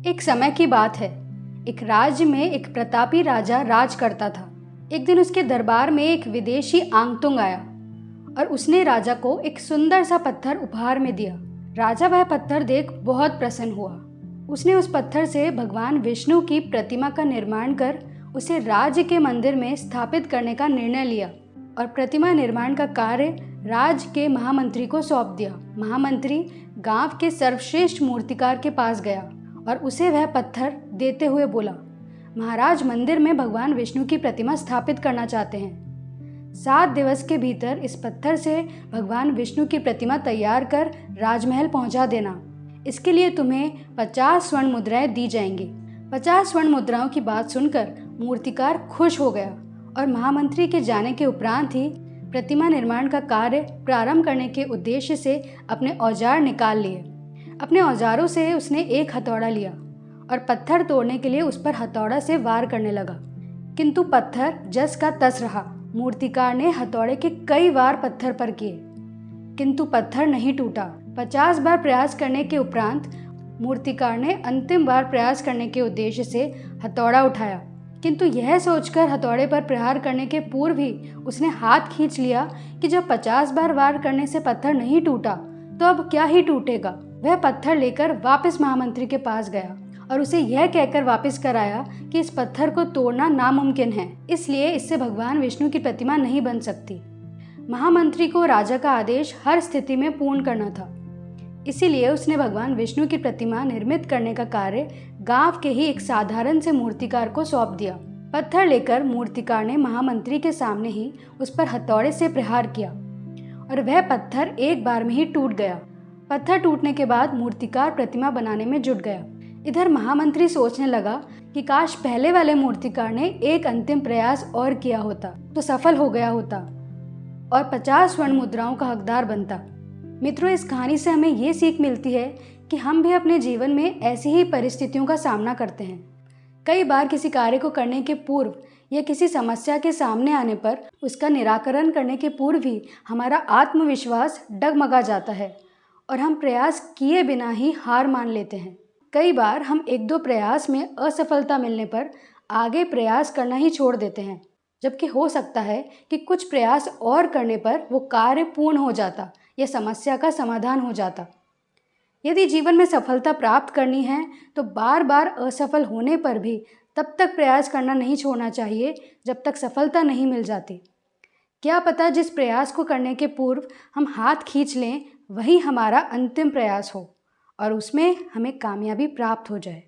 एक समय की बात है। एक राज्य में एक प्रतापी राजा राज करता था। एक दिन उसके दरबार में एक विदेशी आंगतुंग आया और उसने राजा को एक सुंदर सा पत्थर उपहार में दिया। राजा वह पत्थर देख बहुत प्रसन्न हुआ। उसने उस पत्थर से भगवान विष्णु की प्रतिमा का निर्माण कर उसे राज्य के मंदिर में स्थापित करने का निर्णय लिया और प्रतिमा निर्माण का कार्य राज्य के महामंत्री को सौंप दिया। महामंत्री गांव के सर्वश्रेष्ठ मूर्तिकार के पास गया और उसे वह पत्थर देते हुए बोला, महाराज मंदिर में भगवान विष्णु की प्रतिमा स्थापित करना चाहते हैं। 7 दिवस के भीतर इस पत्थर से भगवान विष्णु की प्रतिमा तैयार कर राजमहल पहुंचा देना। इसके लिए तुम्हें 50 स्वर्ण मुद्राएं दी जाएंगी। 50 स्वर्ण मुद्राओं की बात सुनकर मूर्तिकार खुश हो गया और महामंत्री के जाने के उपरांत ही प्रतिमा निर्माण का कार्य प्रारंभ करने के उद्देश्य से अपने औजार निकाल लिए। अपने औजारों से उसने एक हथौड़ा लिया और पत्थर तोड़ने के लिए उस पर हथौड़ा से वार करने लगा, किंतु पत्थर जस का तस रहा। मूर्तिकार ने हथौड़े के कई वार पत्थर पर किए, किंतु पत्थर नहीं टूटा। 50 बार प्रयास करने के उपरांत मूर्तिकार ने अंतिम बार प्रयास करने के उद्देश्य से हथौड़ा उठाया, किंतु यह सोचकर हथौड़े पर प्रहार करने के पूर्व ही उसने हाथ खींच लिया कि जब 50 बार वार करने से पत्थर नहीं टूटा तो अब क्या ही टूटेगा। वह पत्थर लेकर वापस महामंत्री के पास गया और उसे यह कहकर वापस कराया कि इस पत्थर को तोड़ना नामुमकिन है, इसलिए इससे भगवान विष्णु की प्रतिमा नहीं बन सकती। महामंत्री को राजा का आदेश हर स्थिति में पूर्ण करना था, इसीलिए उसने भगवान विष्णु की प्रतिमा निर्मित करने का कार्य गांव के ही एक साधारण से मूर्तिकार को सौंप दिया। पत्थर लेकर मूर्तिकार ने महामंत्री के सामने ही उस पर हथौड़े से प्रहार किया और वह पत्थर एक बार में ही टूट गया। पत्थर टूटने के बाद मूर्तिकार प्रतिमा बनाने में जुट गया। इधर महामंत्री सोचने लगा कि काश पहले वाले मूर्तिकार ने एक अंतिम प्रयास और किया होता तो सफल हो गया होता और 50 स्वर्ण मुद्राओं का हकदार बनता। मित्रों, इस कहानी से हमें ये सीख मिलती है कि हम भी अपने जीवन में ऐसी ही परिस्थितियों का सामना करते हैं। कई बार किसी कार्य को करने के पूर्व या किसी समस्या के सामने आने पर उसका निराकरण करने के पूर्व ही हमारा आत्मविश्वास डगमगा जाता है और हम प्रयास किए बिना ही हार मान लेते हैं। कई बार हम 1-2 प्रयास में असफलता मिलने पर आगे प्रयास करना ही छोड़ देते हैं, जबकि हो सकता है कि कुछ प्रयास और करने पर वो कार्य पूर्ण हो जाता या समस्या का समाधान हो जाता। यदि जीवन में सफलता प्राप्त करनी है तो बार बार असफल होने पर भी तब तक प्रयास करना नहीं छोड़ना चाहिए जब तक सफलता नहीं मिल जाती। क्या पता जिस प्रयास को करने के पूर्व हम हाथ खींच लें वही हमारा अंतिम प्रयास हो और उसमें हमें कामयाबी प्राप्त हो जाए।